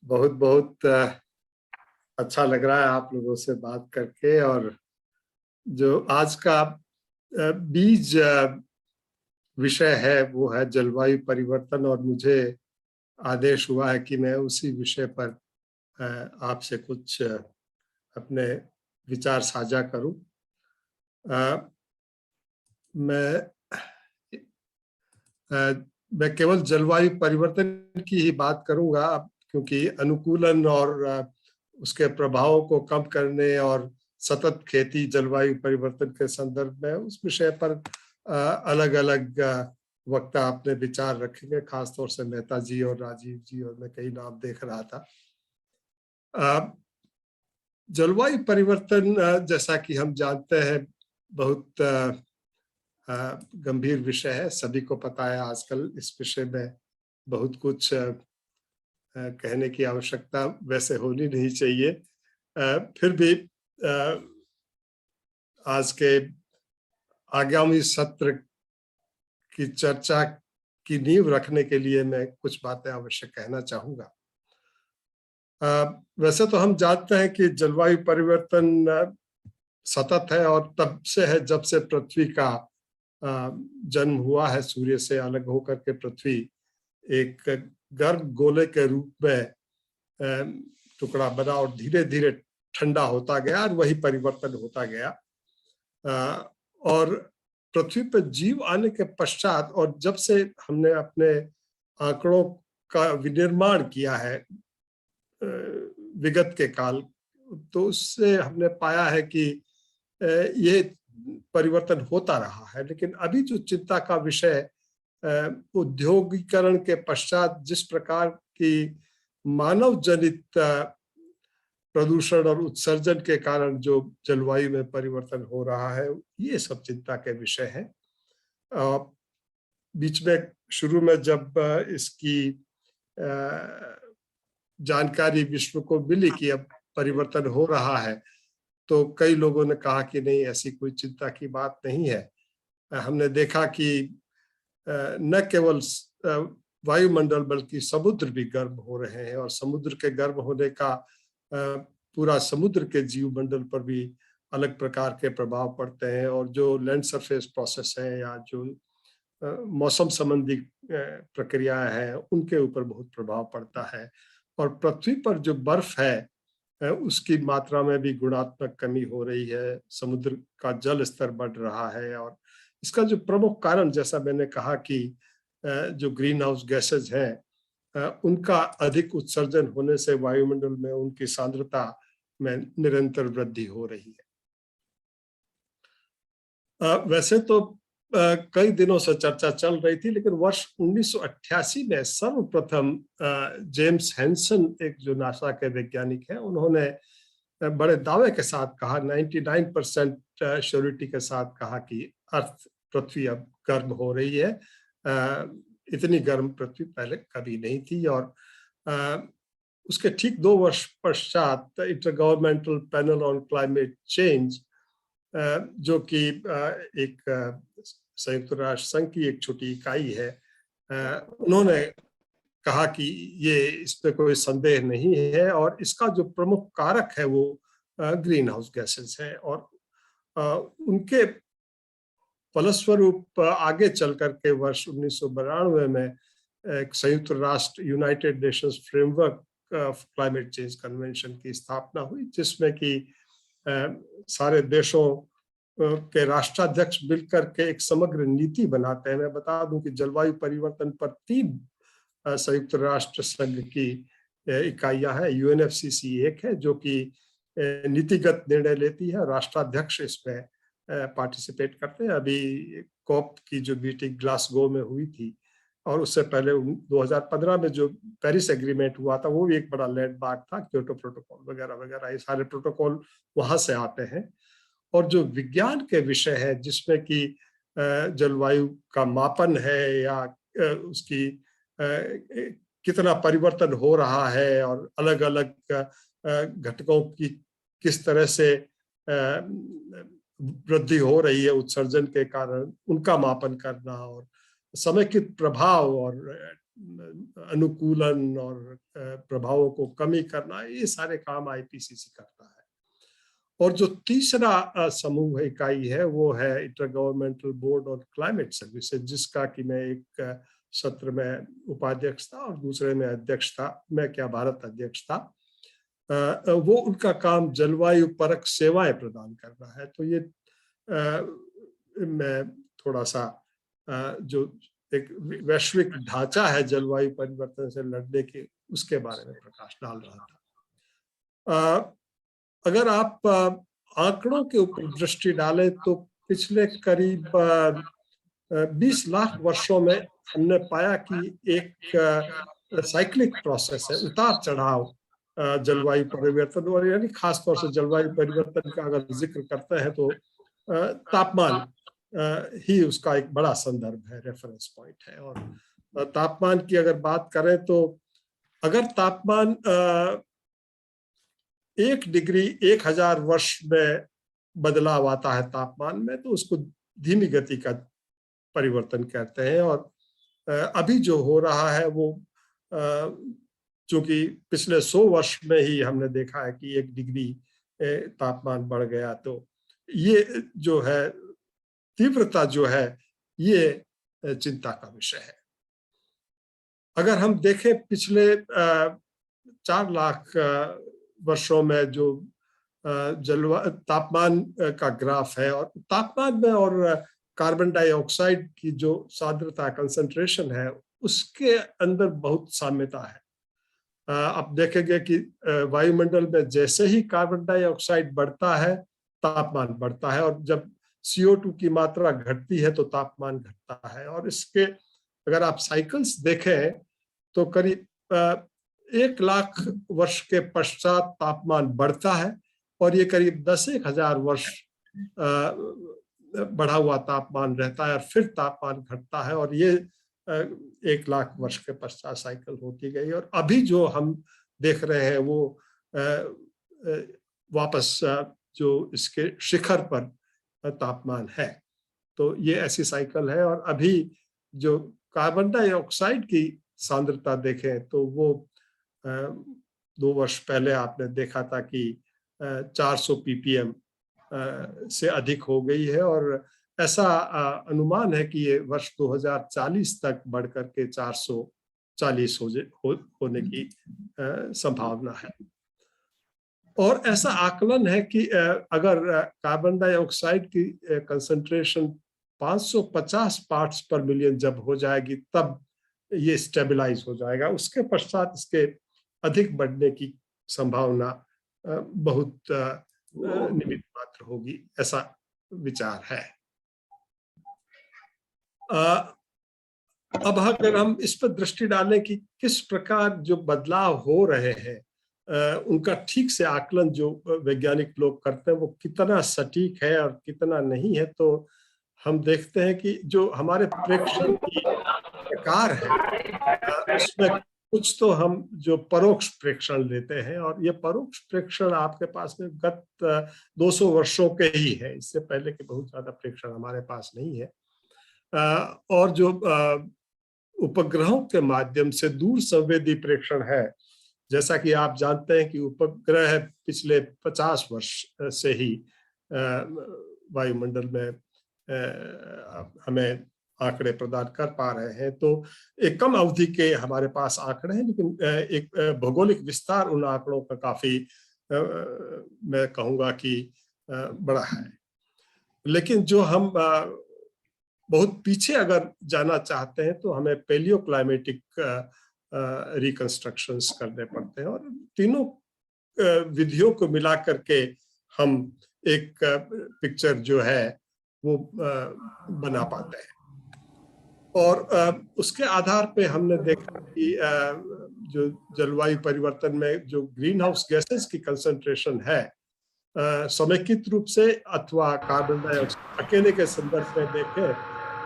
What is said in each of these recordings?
बहुत बहुत अच्छा लग रहा है आप लोगों से बात करके। और जो आज का बीज विषय है वो है जलवायु परिवर्तन, और मुझे आदेश हुआ है कि मैं उसी विषय पर आपसे कुछ अपने विचार साझा करूं। मैं मैं केवल जलवायु परिवर्तन की ही बात करूंगा अब, क्योंकि अनुकूलन और उसके प्रभावों को कम करने और सतत खेती जलवायु परिवर्तन के संदर्भ में उस विषय पर अलग अलग वक्ता अपने विचार रखेंगे। खासतौर से मेहता जी और राजीव जी, और मैं कई नाम देख रहा था। जलवायु परिवर्तन जैसा कि हम जानते हैं बहुत गंभीर विषय है। सभी को पता है आजकल इस विषय में बहुत कुछ कहने की आवश्यकता वैसे होनी नहीं चाहिए। फिर भी आज के आगामी सत्र की चर्चा की नींव रखने के लिए मैं कुछ बातें अवश्य कहना चाहूंगा। वैसे तो हम जानते हैं कि जलवायु परिवर्तन सतत है और तब से है जब से पृथ्वी का जन्म हुआ है। सूर्य से अलग होकर के पृथ्वी एक गर्म गोले के रूप में टुकड़ा बना और धीरे धीरे ठंडा होता गया और वही परिवर्तन होता गया। और पृथ्वी पर जीव आने के पश्चात और जब से हमने अपने आंकड़ों का विनिर्माण किया है विगत के काल, तो उससे हमने पाया है कि ये परिवर्तन होता रहा है। लेकिन अभी जो चिंता का विषय औद्योगिकरण के पश्चात जिस प्रकार की मानव जनित प्रदूषण और उत्सर्जन के कारण जो जलवायु में परिवर्तन हो रहा है, ये सब चिंता के विषय है। बीच में शुरू में जब इसकी जानकारी विश्व को मिली कि अब परिवर्तन हो रहा है, तो कई लोगों ने कहा कि नहीं, ऐसी कोई चिंता की बात नहीं है। हमने देखा कि न केवल वायुमंडल बल्कि समुद्र भी गर्म हो रहे हैं, और समुद्र के गर्म होने का पूरा समुद्र के जीव मंडल पर भी अलग प्रकार के प्रभाव पड़ते हैं। और जो लैंड सरफेस प्रोसेस है या जो मौसम संबंधी प्रक्रियाएं हैं, उनके ऊपर बहुत प्रभाव पड़ता है। और पृथ्वी पर जो बर्फ है उसकी मात्रा में भी गुणात्मक कमी हो रही है। समुद्र का जल स्तर बढ़ रहा है, और इसका जो प्रमुख कारण, जैसा मैंने कहा कि जो ग्रीन हाउस गैसेज हैं उनका अधिक उत्सर्जन होने से वायुमंडल में उनकी सांद्रता में निरंतर वृद्धि हो रही है। वैसे तो कई दिनों से चर्चा चल रही थी, लेकिन वर्ष 1988 में सर्वप्रथम जेम्स हैंसन, एक जो नासा के वैज्ञानिक हैं, उन्होंने बड़े दावे के साथ कहा, 99% श्योरिटी के साथ कहा कि अर्थ पृथ्वी अब गर्म हो रही है। इतनी गर्म पृथ्वी पहले कभी नहीं थी। और उसके ठीक 2 वर्ष पश्चात intergovernmental panel on climate change, जो कि एक संयुक्त राष्ट्र संघ की एक छोटी इकाई है, उन्होंने कहा कि ये इस पे कोई संदेह नहीं है, और इसका जो प्रमुख कारक है वो ग्रीन हाउस गैसेस है। और उनके फलस्वरूप आगे चल करके वर्ष 1992 में एक संयुक्त राष्ट्र United Nations framework climate change convention की स्थापना हुई, जिसमें कि सारे देशों के राष्ट्राध्यक्ष मिलकर के एक समग्र नीति बनाते हैं। मैं बता दूं कि जलवायु परिवर्तन पर 3 संयुक्त राष्ट्र संघ की इकाइयां हैं। यूएनएफसीसी एक है जो कि नीतिगत निर्णय लेती है, राष्ट्राध्यक्ष इसमें पार्टिसिपेट करते हैं। अभी कॉप की जो मीटिंग ग्लासगो में हुई थी, और उससे पहले 2015 में जो पेरिस एग्रीमेंट हुआ था, वो भी एक बड़ा लैंडमार्क था। क्योटो प्रोटोकॉल वगैरह वगैरह, ये सारे प्रोटोकॉल वहां से आते हैं। और जो विज्ञान के विषय है, जिसमें कि जलवायु का मापन है या उसकी कितना परिवर्तन हो रहा है, और अलग अलग घटकों की किस तरह से वृद्धि हो रही है उत्सर्जन के कारण, उनका मापन करना, और समेकित प्रभाव और अनुकूलन और प्रभावों को कमी करना, ये सारे काम आईपीसीसी करता है। और जो तीसरा समूह इकाई है वो है inter governmental board on climate services, जिसका कि मैं एक सत्र में उपाध्यक्ष था और दूसरे में अध्यक्ष था, मैं क्या भारत अध्यक्ष था। वो उनका काम जलवायु परक सेवाएं प्रदान करना है। तो ये मैं थोड़ा सा जो एक वैश्विक ढांचा है जलवायु परिवर्तन से लड़ने के, उसके बारे में प्रकाश डाल रहा था। अगर आप आंकड़ों के ऊपर दृष्टि डालें तो पिछले करीब 20 लाख वर्षों में हमने पाया कि एक साइक्लिक प्रोसेस है, उतार चढ़ाव जलवायु परिवर्तन, और यानी खासतौर से जलवायु परिवर्तन का अगर जिक्र करते हैं तो तापमान ही उसका एक बड़ा संदर्भ है, रेफरेंस पॉइंट है। और तापमान की अगर बात करें तो अगर तापमान 1 डिग्री 1000 वर्ष में बदलाव आता है तापमान में, तो उसको धीमी गति का परिवर्तन कहते हैं। और अभी जो हो रहा है वो चूंकि पिछले 100 वर्ष में ही हमने देखा है कि 1 डिग्री तापमान बढ़ गया, तो ये जो है तीव्रता जो है ये चिंता का विषय है। अगर हम देखें पिछले 4 लाख वर्षों में जो तापमान का ग्राफ है, और तापमान में और कार्बन डाइऑक्साइड की जो सांद्रता कंसंट्रेशन है उसके अंदर बहुत साम्यता है। आप देखेंगे कि वायुमंडल में जैसे ही कार्बन डाइऑक्साइड बढ़ता है तापमान बढ़ता है, और जब CO2 की मात्रा घटती है तो तापमान घटता है। और इसके अगर आप साइकिल्स देखें तो करीब 1 लाख वर्ष के पश्चात तापमान बढ़ता है, और ये करीब 10,000 वर्ष बढ़ा हुआ तापमान रहता है, और फिर तापमान घटता है, और ये 1 लाख वर्ष के पश्चात साइकिल होती गई। और अभी जो हम देख रहे हैं वो वापस जो इसके शिखर पर तापमान है, तो ये ऐसी साइकिल है। और अभी जो कार्बन डाइऑक्साइड की सांद्रता देखें तो वो 2 वर्ष पहले आपने देखा था कि 400 ppm से अधिक हो गई है, और ऐसा अनुमान है कि ये वर्ष 2040 तक बढ़कर के 440 होने की संभावना है। और ऐसा आकलन है कि अगर कार्बन डाइऑक्साइड की कंसंट्रेशन 550 पार्ट्स पर मिलियन जब हो जाएगी तब ये स्टेबलाइज हो जाएगा, उसके पश्चात इसके अधिक बढ़ने की संभावना बहुत निमित मात्र होगी, ऐसा विचार है। अब अगर हम इस पर दृष्टि डालें कि किस प्रकार जो बदलाव हो रहे हैं उनका ठीक से आकलन जो वैज्ञानिक लोग करते हैं वो कितना सटीक है और कितना नहीं है, तो हम देखते हैं कि जो हमारे प्रेक्षण की प्रकार है उसमें कुछ तो हम जो परोक्ष प्रेक्षण लेते हैं, और ये परोक्ष प्रेक्षण आपके पास में गत 200 वर्षों के ही है, इससे पहले के बहुत ज्यादा प्रेक्षण हमारे पास नहीं है। और जो उपग्रहों के माध्यम से दूर संवेदी प्रेक्षण है, जैसा कि आप जानते हैं कि उपग्रह पिछले 50 वर्ष से ही वायुमंडल में हमें आंकड़े प्रदान कर पा रहे हैं। तो एक कम अवधि के हमारे पास आंकड़े हैं, लेकिन एक भौगोलिक विस्तार उन आंकड़ों का काफी मैं कहूँगा कि बड़ा है। लेकिन जो हम बहुत पीछे अगर जाना चाहते हैं तो हमें पेलियो क्लाइमेटिक रिकंस्ट्रक्शंस करने पड़ते हैं, और तीनों विधियों को मिला करके हम एक पिक्चर जो है वो बना पाते हैं। और उसके आधार पे हमने देखा कि जो जलवायु परिवर्तन में जो ग्रीन हाउस गैसेस की कंसंट्रेशन है समेकित रूप से अथवा कार्बन डाइऑक्साइड अकेले के संदर्भ में देखें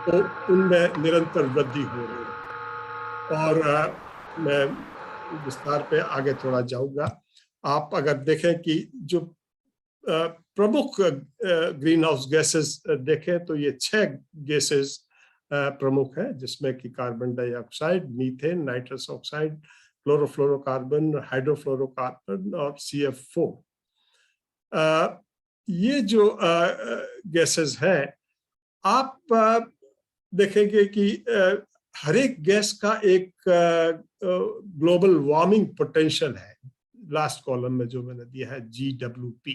तो उनमें निरंतर वृद्धि हो रही है। और मैं विस्तार पे आगे थोड़ा जाऊंगा। आप अगर देखें कि जो प्रमुख ग्रीन हाउस गैसेस देखें तो ये 6 गैसेस प्रमुख है, जिसमें कि carbon dioxide, methane, nitrous oxide, chlorofluorocarbon, hydrofluorocarbon और CF4। ये जो गैसेस हैं, आप देखेंगे कि हर एक गैस का एक ग्लोबल वार्मिंग पोटेंशियल है। लास्ट कॉलम में जो मैंने दिया है GWP,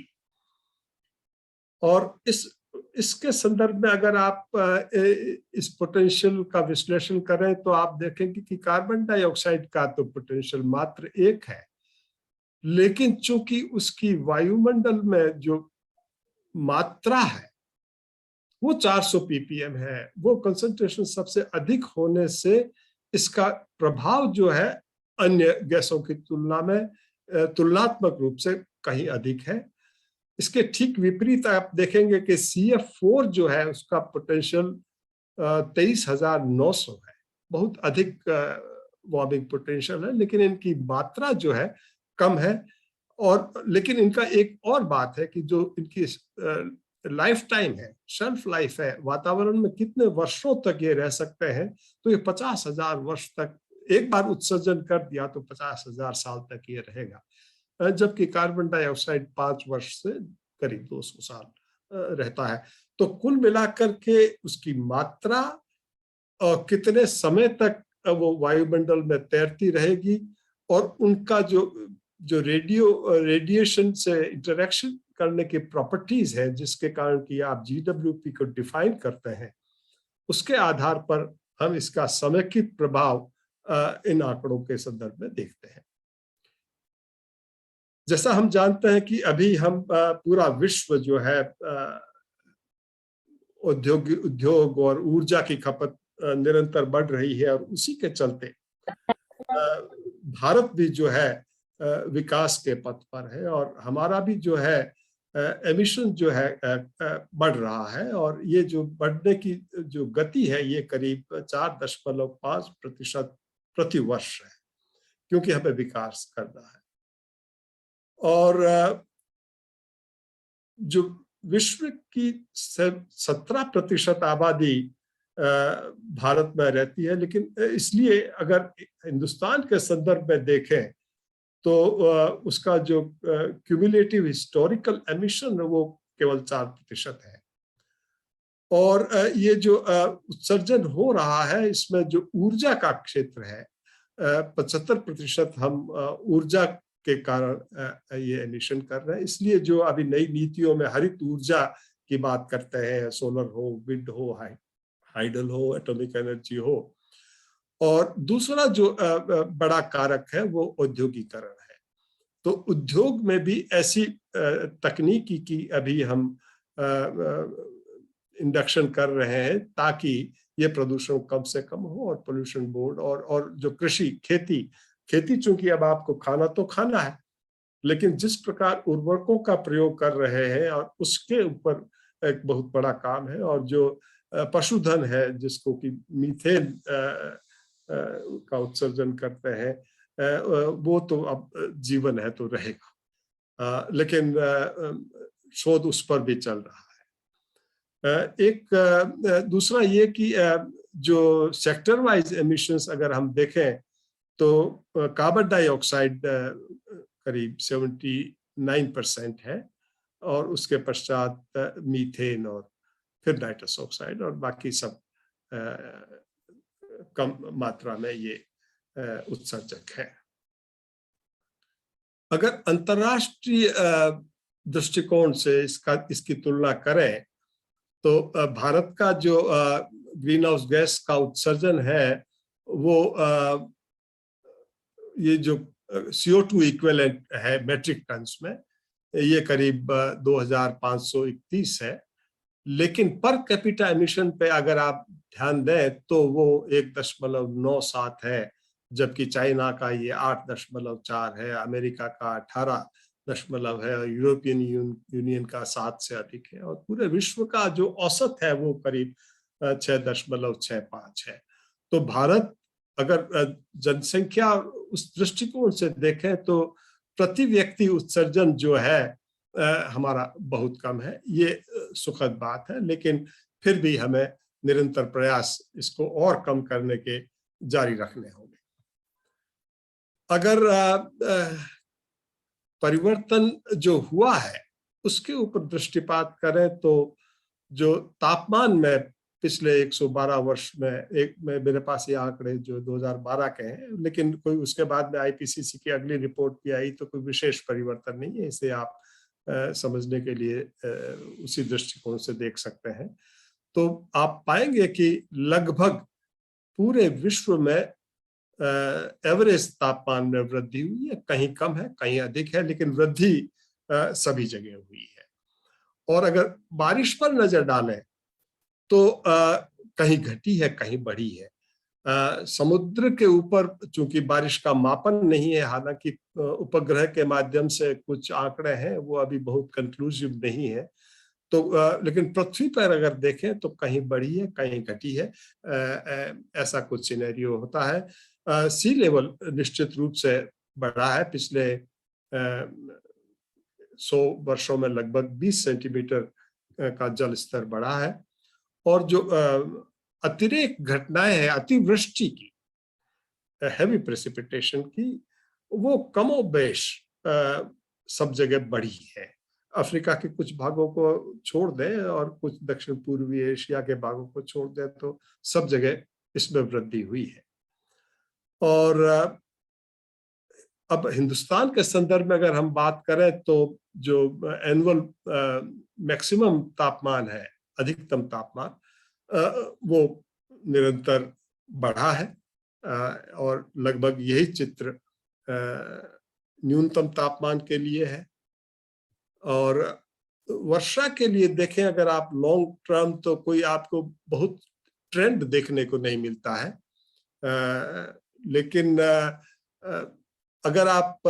और इसके संदर्भ में अगर आप इस पोटेंशियल का विश्लेषण करें तो आप देखेंगे कि कार्बन डाइऑक्साइड का तो पोटेंशियल मात्र 1 है, लेकिन चूंकि उसकी वायुमंडल में जो मात्रा है वो 400 ppm है, वो कंसंट्रेशन सबसे अधिक होने से इसका प्रभाव जो है अन्य गैसों की तुलना में तुलनात्मक रूप से कहीं अधिक है। इसके ठीक विपरीत आप देखेंगे कि CF4 जो है उसका पोटेंशियल 23,900 है, बहुत अधिक वार्मिंग पोटेंशियल है, लेकिन इनकी मात्रा जो है कम है। और लेकिन इनका एक और बात है कि जो इनकी लाइफ टाइम है, शेल्फ लाइफ है, वातावरण में कितने वर्षों तक ये रह सकते हैं, तो ये 50,000 वर्ष तक, एक बार उत्सर्जन कर दिया तो 50,000 साल तक ये रहेगा, जबकि कार्बन डाइऑक्साइड 5 वर्ष से करीब 200 साल रहता है। तो कुल मिलाकर के उसकी मात्रा और कितने समय तक वो वायुमंडल में तैरती रहेगी, और उनका जो रेडिएशन से इंटरेक्शन करने की प्रॉपर्टीज है, जिसके कारण कि आप GWP को डिफाइन करते हैं, उसके आधार पर हम इसका समेकित प्रभाव इन आंकड़ों के संदर्भ में देखते हैं। जैसा हम जानते हैं कि अभी हम पूरा विश्व जो है उद्योग और ऊर्जा की खपत निरंतर बढ़ रही है, और उसी के चलते भारत भी जो है विकास के पथ पर है, और हमारा भी जो है एमिशन जो है बढ़ रहा है, और ये जो बढ़ने की जो गति है ये करीब 4.5% प्रति वर्ष है, क्योंकि हमें विकास करना है। और जो विश्व की 17% आबादी भारत में रहती है, लेकिन इसलिए अगर हिंदुस्तान के संदर्भ में देखें तो उसका जो क्यूमुलेटिव हिस्टोरिकल एमिशन है वो केवल 4% है। और ये जो उत्सर्जन हो रहा है, इसमें जो ऊर्जा का क्षेत्र है 75% हम ऊर्जा के कारण ये एमिशन कर रहे हैं। इसलिए जो अभी नई नीतियों में हरित ऊर्जा की बात करते हैं, सोलर हो, विंड हो, हाइडल हो, एटॉमिक एनर्जी हो, और दूसरा जो बड़ा कारक है वो औद्योगिकरण है। तो उद्योग में भी ऐसी तकनीकी की अभी हम इंडक्शन कर रहे हैं ताकि ये प्रदूषण कम से कम हो, और पोल्यूशन बोर्ड और जो कृषि खेती चूंकि अब आपको खाना तो खाना है, लेकिन जिस प्रकार उर्वरकों का प्रयोग कर रहे हैं और उसके ऊपर एक बहुत बड़ा काम है, और जो पशुधन है जिसको कि मीथेन का उत्सर्जन करते हैं, वो तो अब जीवन है तो रहेगा, लेकिन शोध उस पर भी चल रहा है। एक दूसरा ये कि जो सेक्टर वाइज एमिशंस अगर हम देखें तो कार्बन डाइऑक्साइड करीब 79% है, और उसके पश्चात मीथेन, और फिर नाइट्रस ऑक्साइड, और बाकी सब कम मात्रा में ये उत्सर्जक है। अगर अंतर्राष्ट्रीय दृष्टिकोण से इसकी तुलना करें तो भारत का जो ग्रीन हाउस गैस का उत्सर्जन है वो ये जो CO2 इक्विवेलेंट है मेट्रिक टन्स में, ये करीब 2531 है, लेकिन पर कैपिटा एमिशन पे अगर आप ध्यान दें तो वो 1.97 है, जबकि चाइना का ये 8.4 है, अमेरिका का 18 है, और यूरोपियन यूनियन का 7 से अधिक है, और पूरे विश्व का जो औसत है वो करीब 6.65 है। तो भारत अगर जनसंख्या उस दृष्टिकोण से देखें तो प्रति व्यक्ति उत्सर्जन जो है हमारा बहुत कम है, ये सुखद बात है, लेकिन फिर भी हमें निरंतर प्रयास इसको और कम करने के जारी रखने होंगे। अगर परिवर्तन जो हुआ है उसके ऊपर दृष्टिपात करें तो जो तापमान में पिछले 112 वर्ष में मेरे पास ये आंकड़े जो 2012 के हैं, लेकिन कोई उसके बाद में आईपीसीसी की अगली रिपोर्ट भी आई तो कोई विशेष परिवर्तन नहीं है, इसे आप समझने के लिए उसी दृष्टिकोण से देख सकते हैं। तो आप पाएंगे कि लगभग पूरे विश्व में एवरेज तापमान में वृद्धि हुई है, कहीं कम है कहीं अधिक है, लेकिन वृद्धि सभी जगह हुई है। और अगर बारिश पर नजर डालें तो कहीं घटी है कहीं बढ़ी है। समुद्र के ऊपर चूंकि बारिश का मापन नहीं है, हालांकि उपग्रह के माध्यम से कुछ आंकड़े हैं, वो अभी बहुत कंक्लूसिव नहीं है, तो लेकिन पृथ्वी पर अगर देखें तो कहीं बढ़ी है कहीं घटी है, ऐसा कुछ सिनेरियो होता है। सी लेवल निश्चित रूप से बढ़ा है, पिछले 100 वर्षों में लगभग 20 सेंटीमीटर का जल स्तर बढ़ा है। और जो अतिरेक घटनाएं हैं अतिवृष्टि की, हैवी प्रेसिपिटेशन की, वो कमोबेश सब जगह बढ़ी है। अफ्रीका के कुछ भागों को छोड़ दें और कुछ दक्षिण पूर्वी एशिया के भागों को छोड़ दें तो सब जगह इसमें वृद्धि हुई है। और अब हिंदुस्तान के संदर्भ में अगर हम बात करें तो जो एनुअल मैक्सिमम तापमान है, अधिकतम तापमान, वो निरंतर बढ़ा है और लगभग यही चित्र न्यूनतम तापमान के लिए है। और वर्षा के लिए देखें अगर आप लॉन्ग टर्म तो कोई आपको बहुत ट्रेंड देखने को नहीं मिलता है, लेकिन अगर आप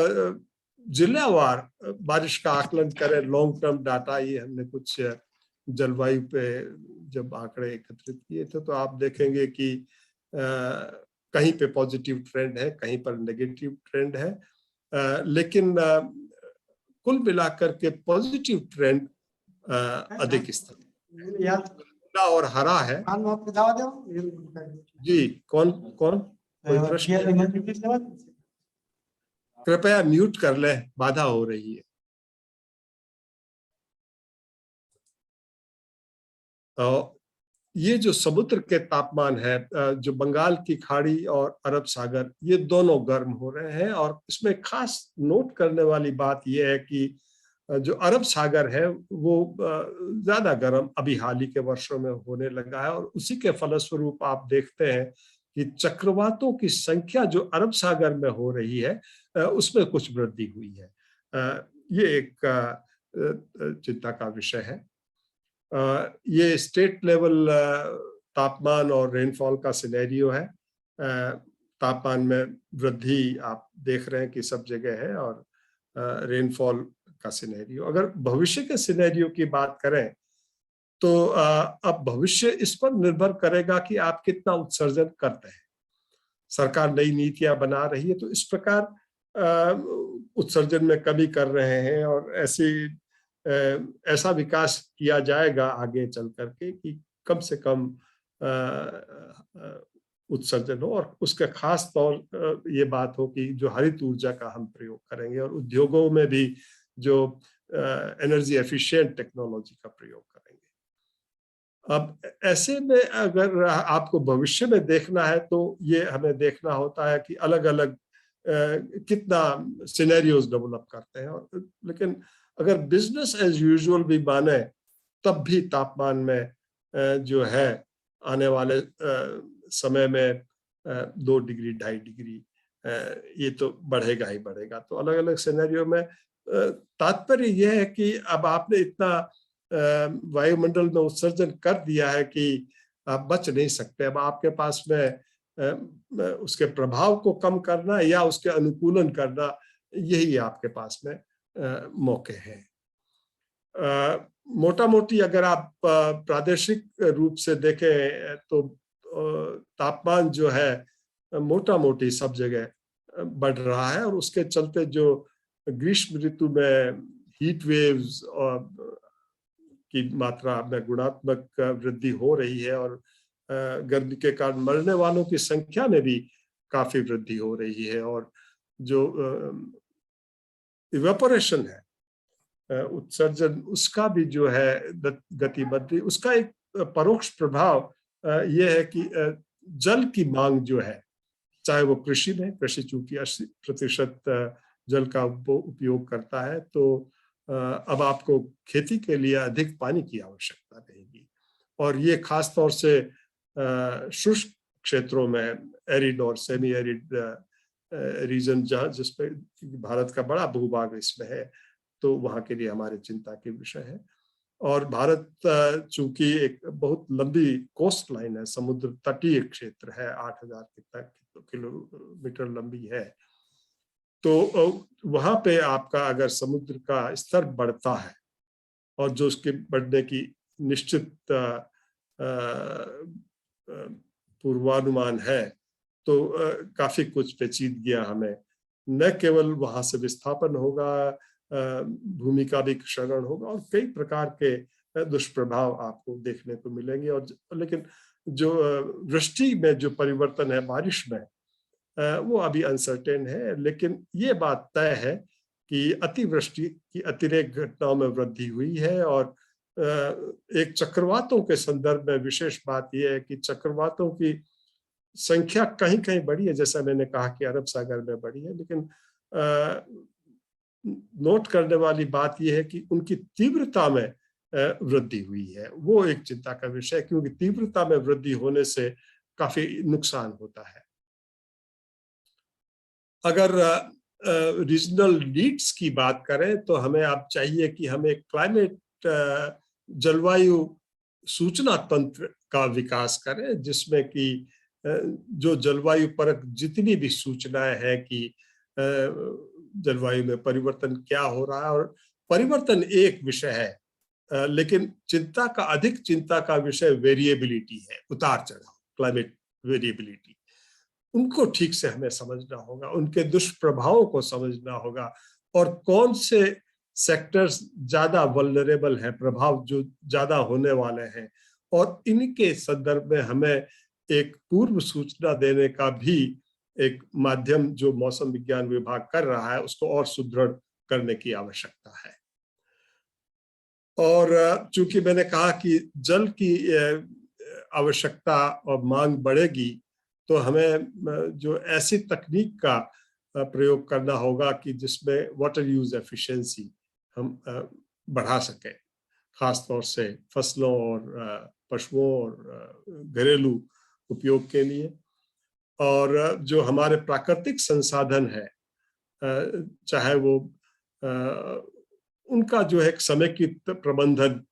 जिलावार बारिश का आकलन करें, लॉन्ग टर्म डाटा, ये हमने कुछ जलवायु पे जब आंकड़े एकत्रित किए थे तो आप देखेंगे कि कहीं पे पॉजिटिव ट्रेंड है कहीं पर नेगेटिव ट्रेंड है, लेकिन कुल मिलाकर के पॉजिटिव ट्रेंड अधिक स्तर और हरा है। जी, कौन कोई प्रश्न? कृपया म्यूट कर ले, बाधा हो रही है। ये जो समुद्र के तापमान है, जो बंगाल की खाड़ी और अरब सागर, ये दोनों गर्म हो रहे हैं। और इसमें खास नोट करने वाली बात यह है कि जो अरब सागर है वो ज्यादा गर्म अभी हाल ही के वर्षों में होने लगा है, और उसी के फलस्वरूप आप देखते हैं कि चक्रवातों की संख्या जो अरब सागर में हो रही है उसमें कुछ वृद्धि हुई है। ये एक चिंता का विषय है। ये स्टेट लेवल तापमान और रेनफॉल का सिनेरियो है। तापमान में वृद्धि आप देख रहे हैं कि सब जगह है, और रेनफॉल का सिनेरियो। अगर भविष्य के सिनेरियो की बात करें तो अब भविष्य इस पर निर्भर करेगा कि आप कितना उत्सर्जन करते हैं। सरकार नई नीतियां बना रही है तो इस प्रकार उत्सर्जन में कमी कर रहे हैं, और ऐसा विकास किया जाएगा आगे चल करके कि कम से कम उत्सर्जन हो। और उसका खास तौर ये बात हो कि जो हरित ऊर्जा का हम प्रयोग करेंगे, और उद्योगों में भी जो एनर्जी एफिशिएंट टेक्नोलॉजी का प्रयोग करेंगे। अब ऐसे में अगर आपको भविष्य में देखना है तो ये हमें देखना होता है कि अलग अलग कितना सिनेरियोज डेवलप करते हैं। और लेकिन अगर बिजनेस एज यूजुअल भी माने तब भी तापमान में जो है आने वाले समय में 2 डिग्री 2.5 डिग्री ये तो बढ़ेगा ही बढ़ेगा। तो अलग अलग सिनेरियो में तात्पर्य यह है कि अब आपने इतना वायुमंडल में उत्सर्जन कर दिया है कि आप बच नहीं सकते। अब आपके पास में उसके प्रभाव को कम करना या उसके अनुकूलन करना, यही आपके पास में मौके हैं। मोटा मोटी अगर आप प्रादेशिक रूप से देखें तो तापमान जो है मोटा मोटी सब जगह बढ़ रहा है, और उसके चलते जो ग्रीष्म ऋतु में हीट वेव्स की मात्रा में गुणात्मक वृद्धि हो रही है, और गर्मी के कारण मरने वालों की संख्या में भी काफी वृद्धि हो रही है। और जो इवेपोरेशन है, उत्सर्जन, उसका भी जो है गति बढ़ रही, उसका एक परोक्ष प्रभाव ये है कि जल की मांग जो है, चाहे वो कृषि में, कृषि चूंकि 80% जल का उपयोग करता है, तो अब आपको खेती के लिए अधिक पानी की आवश्यकता रहेगी। और ये खास तौर से शुष्क क्षेत्रों में, एरिड और सेमी एरिड रीजन जहाँ, जिसपे भारत का बड़ा भूभाग इसमें है, तो वहाँ के लिए हमारे चिंता के विषय है। और भारत चूंकि एक बहुत लंबी कोस्ट लाइन है, समुद्र तटीय क्षेत्र है, 8000 किलोमीटर लंबी है, तो वहां पे आपका अगर समुद्र का स्तर बढ़ता है और जो उसके बढ़ने की निश्चित पूर्वानुमान है, तो काफी कुछ पेचीदगियां हमें, न केवल वहां से विस्थापन होगा, भूमि का भी क्षरण होगा और कई प्रकार के दुष्प्रभाव आपको देखने को मिलेंगे। और लेकिन जो वृष्टि में जो परिवर्तन है, बारिश में, वो अभी अनसर्टेन है। लेकिन ये बात तय है कि अतिवृष्टि की अतिरेक घटनाओं में वृद्धि हुई है। और एक चक्रवातों के संदर्भ में विशेष बात यह है कि चक्रवातों की संख्या कहीं कहीं बढ़ी है, जैसा मैंने कहा कि अरब सागर में बढ़ी है, लेकिन नोट करने वाली बात यह है कि उनकी तीव्रता में वृद्धि हुई है। वो एक चिंता का विषय है, क्योंकि तीव्रता में वृद्धि होने से काफी नुकसान होता है। अगर रीजनल नीड्स की बात करें तो हमें अब चाहिए कि हमें क्लाइमेट, जलवायु सूचना तंत्र का विकास करें, जिसमें कि जो जलवायु परक जितनी भी सूचनाएं हैं कि जलवायु में परिवर्तन क्या हो रहा है, और परिवर्तन एक विषय है, लेकिन अधिक चिंता का विषय वेरिएबिलिटी है, उतार चढ़ाव, क्लाइमेट वेरिएबिलिटी। उनको ठीक से हमें समझना होगा, उनके दुष्प्रभावों को समझना होगा, और कौन से सेक्टर्स ज्यादा वल्नरेबल है, प्रभाव जो ज्यादा होने वाले हैं, और इनके संदर्भ में हमें एक पूर्व सूचना देने का भी एक माध्यम जो मौसम विज्ञान विभाग कर रहा है, उसको और सुदृढ़ करने की आवश्यकता है। और चूंकि मैंने कहा कि जल की आवश्यकता और मांग बढ़ेगी, तो हमें जो ऐसी तकनीक का प्रयोग करना होगा कि जिसमें वाटर यूज एफिशिएंसी हम बढ़ा सकें, खासतौर से फसलों और पशुओं और घरेलू उपयोग के लिए। और जो हमारे प्राकृतिक संसाधन है, चाहे वो उनका जो है एक समेकित प्रबंधन,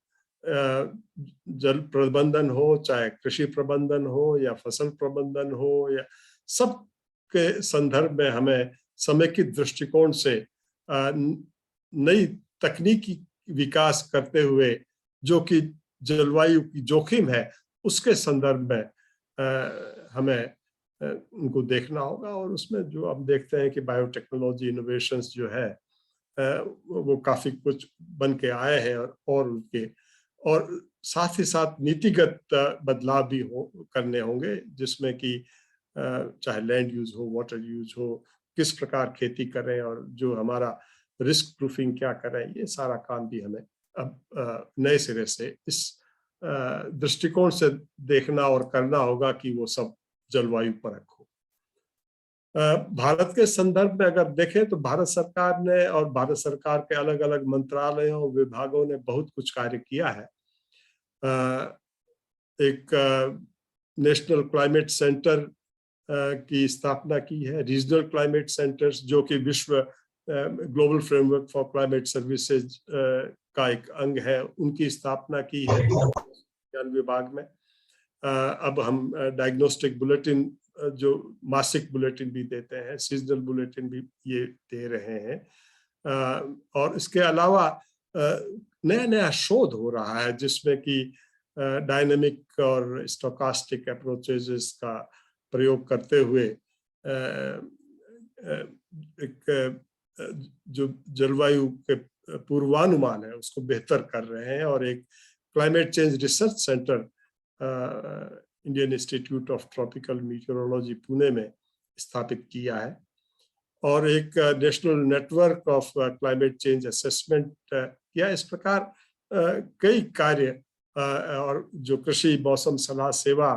जल प्रबंधन हो, चाहे कृषि प्रबंधन हो या फसल प्रबंधन हो, या सब के संदर्भ में हमें समेकित दृष्टिकोण से नई तकनीकी विकास करते हुए, जो कि जलवायु की जोखिम है, उसके संदर्भ में हमें उनको देखना होगा। और उसमें जो हम देखते हैं कि बायोटेक्नोलॉजी इनोवेशंस जो है, वो काफी कुछ बन के आए हैं, और उनके और साथ ही साथ नीतिगत बदलाव भी करने होंगे, जिसमें कि चाहे लैंड यूज हो, वाटर यूज हो, किस प्रकार खेती करें, और जो हमारा रिस्क प्रूफिंग क्या करें, ये सारा काम भी हमें अब नए सिरे से इस दृष्टिकोण से देखना और करना होगा कि वो सब जलवायु परक हो। भारत के संदर्भ में अगर देखें तो भारत सरकार ने और भारत सरकार के अलग अलग मंत्रालयों, विभागों ने बहुत कुछ कार्य किया है। एक नेशनल क्लाइमेट सेंटर की स्थापना की है, रीजनल क्लाइमेट सेंटर्स, जो कि विश्व global framework for climate services का एक अंग है, उनकी स्थापना की है विज्ञान विभाग में। अब हम डायग्नोस्टिक बुलेटिन, जो मासिक बुलेटिन भी देते हैं, सीजनल बुलेटिन भी ये दे रहे हैं। और इसके अलावा नया नया शोध हो रहा है, जिसमें कि डायनेमिक और स्टोकास्टिक अप्रोचेस का प्रयोग करते हुए एक जो जलवायु के पूर्वानुमान है उसको बेहतर कर रहे हैं। और एक climate change research centre Indian institute of tropical meteorology Pune में स्थापित किया है, और एक national network of climate change assessment किया। इस प्रकार कई कार्य और जो कृषि मौसम सलाह सेवा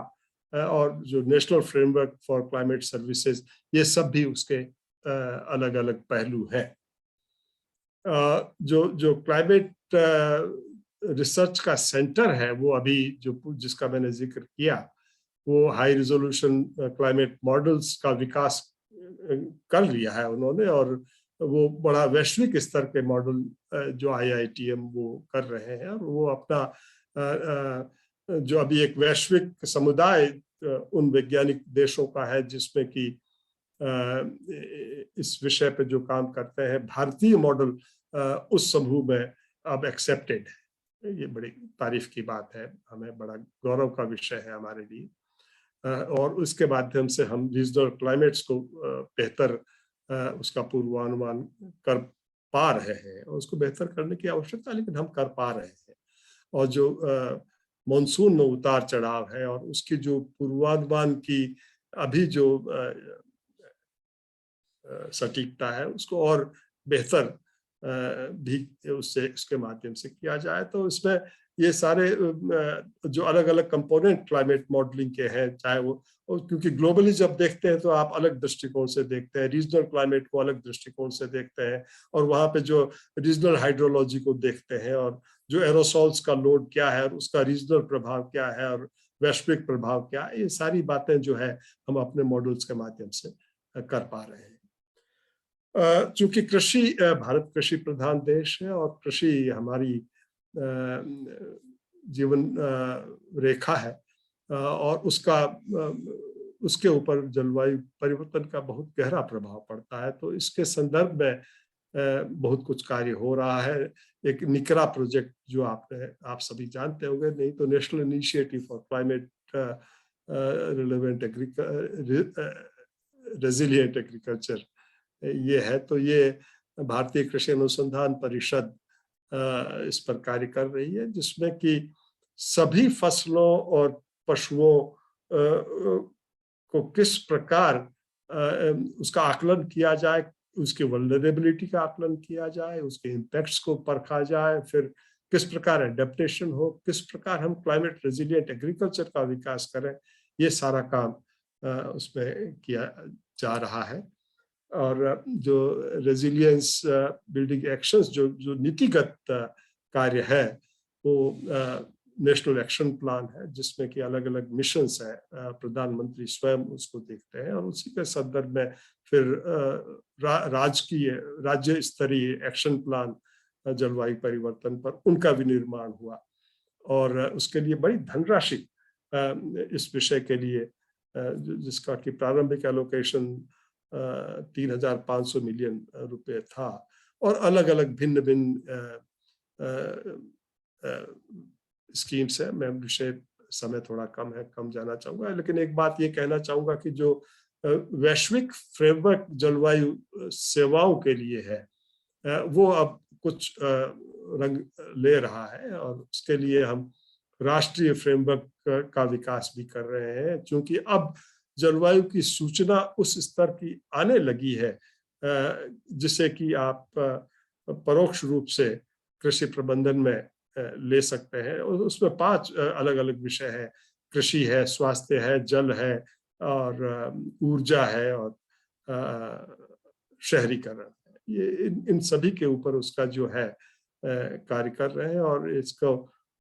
और जो national framework for climate services, ये सब भी उसके अलग अलग पहलू हैं। जो क्लाइमेट रिसर्च का सेंटर है, वो अभी जिसका मैंने जिक्र किया, वो हाई रिजोल्यूशन क्लाइमेट मॉडल्स का विकास कर लिया है उन्होंने, और वो बड़ा वैश्विक स्तर के मॉडल जो IITM वो कर रहे हैं, और वो अपना जो अभी एक वैश्विक समुदाय उन वैज्ञानिक देशों का है जिसमें कि इस विषय पे जो काम करते हैं, भारतीय मॉडल उस समूह में अब एक्सेप्टेड है। ये बड़ी तारीफ की बात है, हमें बड़ा गौरव का विषय है हमारे लिए, और उसके माध्यम से हम रीजनल क्लाइमेट्स को बेहतर उसका पूर्वानुमान कर पा रहे हैं, और उसको बेहतर करने की आवश्यकता, लेकिन हम कर पा रहे हैं। और जो मॉनसून में उतार चढ़ाव है और उसकी जो पूर्वानुमान की अभी जो सटीकता है, उसको और बेहतर भी उसके माध्यम से किया जाए। तो इसमें ये सारे जो अलग अलग कंपोनेंट क्लाइमेट मॉडलिंग के हैं, चाहे वो, क्योंकि ग्लोबली जब देखते हैं तो आप अलग दृष्टिकोण से देखते हैं, रीजनल क्लाइमेट को अलग दृष्टिकोण से देखते हैं, और वहाँ पे जो रीजनल हाइड्रोलॉजी को देखते हैं, और जो एरोसॉल्स का लोड क्या है और उसका रीजनल प्रभाव क्या है और वैश्विक प्रभाव क्या है, ये सारी बातें जो है हम अपने मॉडल्स के माध्यम से कर पा रहे हैं। चूंकि भारत कृषि प्रधान देश है, और कृषि हमारी जीवन रेखा है, और उसके ऊपर जलवायु परिवर्तन का बहुत गहरा प्रभाव पड़ता है। तो इसके संदर्भ में बहुत कुछ कार्य हो रहा है। एक निकरा प्रोजेक्ट जो आप सभी जानते होंगे, नहीं तो national initiative for climate relevant resilient agriculture, ये है। तो ये भारतीय कृषि अनुसंधान परिषद इस पर कार्य कर रही है, जिसमें कि सभी फसलों और पशुओं को किस प्रकार उसका आकलन किया जाए, उसके वल्नरेबिलिटी का आकलन किया जाए, उसके इम्पैक्ट्स को परखा जाए, फिर किस प्रकार एडेप्टेशन हो, किस प्रकार हम क्लाइमेट रेजिलिएंट एग्रीकल्चर का विकास करें, ये सारा काम उसमें किया जा रहा है। और जो रेजिलियंस बिल्डिंग एक्शंस जो नीतिगत कार्य है, वो नेशनल एक्शन प्लान है, जिसमें कि अलग अलग मिशंस है, प्रधानमंत्री स्वयं उसको देखते हैं, और उसी के संदर्भ में फिर राज्य स्तरीय एक्शन प्लान जलवायु परिवर्तन पर उनका विनिर्माण हुआ, और उसके लिए बड़ी धनराशि इस विषय के लिए, जिसका कि प्रारंभिक एलोकेशन 3,500 मिलियन रुपए था, और अलग अलग भिन्न भिन्न स्कीम्स है। मैं विषय समय थोड़ा कम जाना चाहूंगा, लेकिन एक बात ये कहना चाहूंगा कि जो वैश्विक फ्रेमवर्क जलवायु सेवाओं के लिए है, वो अब कुछ रंग ले रहा है, और उसके लिए हम राष्ट्रीय फ्रेमवर्क का विकास भी कर रहे हैं, क्योंकि अब जलवायु की सूचना उस स्तर की आने लगी है जिसे कि आप परोक्ष रूप से कृषि प्रबंधन में ले सकते हैं। और उसमें 5 अलग अलग विषय है, कृषि है, स्वास्थ्य है, जल है, और ऊर्जा है, और शहरीकरण है। ये इन सभी के ऊपर उसका जो है कार्य कर रहे हैं, और इसको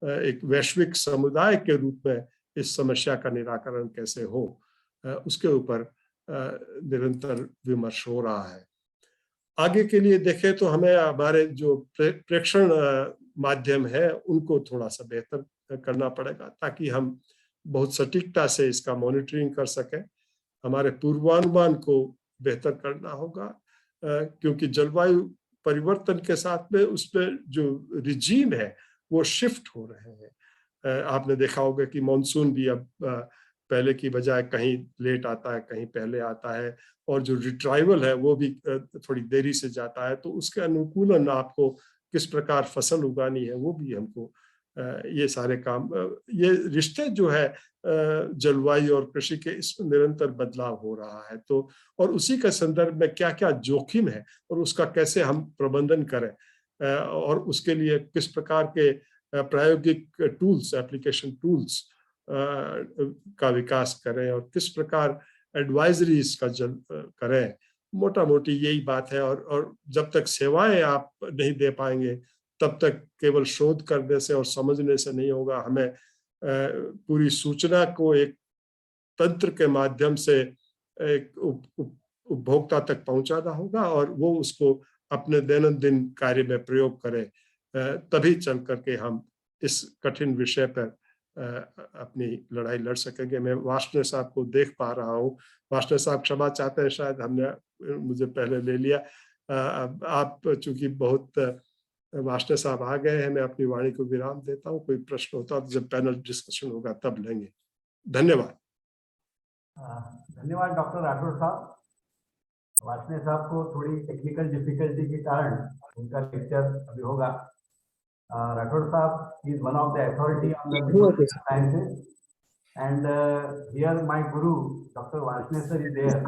एक वैश्विक समुदाय के रूप में इस समस्या का निराकरण कैसे हो, उसके ऊपर निरंतर विमर्श हो रहा है। आगे के लिए देखें तो हमें हमारे जो प्रेक्षण माध्यम है उनको थोड़ा सा बेहतर करना पड़ेगा, ताकि हम बहुत सटीकता से इसका मॉनिटरिंग कर सकें। हमारे पूर्वानुमान को बेहतर करना होगा, क्योंकि जलवायु परिवर्तन के साथ में उसमें जो रिजीम है वो शिफ्ट हो रहे हैं। आपने देखा होगा कि मॉनसून भी अब पहले की बजाय कहीं लेट आता है, कहीं पहले आता है, और जो रिट्राइवल है वो भी थोड़ी देरी से जाता है। तो उसके अनुकूलन आपको किस प्रकार फसल उगानी है वो भी हमको ये सारे काम, ये रिश्ते जो है जलवायु और कृषि के, इसमें निरंतर बदलाव हो रहा है। तो और उसी के संदर्भ में क्या क्या जोखिम है और उसका कैसे हम प्रबंधन करें, और उसके लिए किस प्रकार के प्रायोगिक टूल्स, एप्लीकेशन टूल्स का विकास करें और किस प्रकार एडवाइजरीज का करें, मोटा मोटी यही बात है। और जब तक सेवाएं आप नहीं दे पाएंगे तब तक केवल शोध करने से और समझने से नहीं होगा। हमें पूरी सूचना को एक तंत्र के माध्यम से एक उपभोक्ता तक पहुंचाना होगा और वो उसको अपने दैनंदिन कार्य में प्रयोग करे, तभी चल करके हम इस कठिन विषय पर अपनी लड़ाई लड़ सकेंगे। मैं वार्ष्णेय साहब को देख पा रहा हूँ। वार्ष्णेय साहब क्षमा चाहते हैं, शायद हमने मुझे पहले ले लिया। आप चूंकि बहुत, वार्ष्णेय साहब आ गए हैं, मैं अपनी वाणी को विराम देता हूँ। कोई प्रश्न होता तो जब पैनल डिस्कशन होगा तब लेंगे। धन्यवाद। धन्यवाद डॉक्टर राठौड़ साहब। वार्ष्णेय साहब को थोड़ी टेक्निकल डिफिकल्टी के कारण उनका लेक्चर अभी होगा। राठौड़ साहब is one of the authority on the sciences, and here my guru Dr. Varshney sir is there.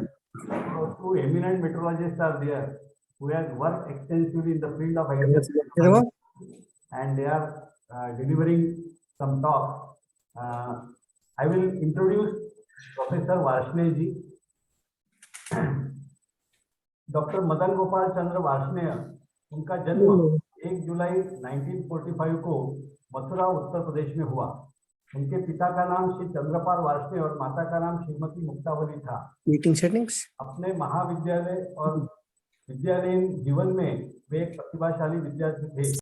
So two eminent meteorologists are there who have worked extensively in the field of agriculture, and they are delivering some talk. I will introduce Professor Varshney ji. Doctor Madan Gopal Chandra Varshney, उनका जन्म 1 जुलाई 1945 को मथुरा उत्तर प्रदेश में हुआ। उनके पिता का नाम श्री चंद्रपाल वार्ष्णेय और माता का नाम श्रीमती मुक्तावली था। Meeting settings. अपने महाविद्यालय और विद्यालयीन जीवन में वे एक प्रतिभाशाली विद्यार्थी थे।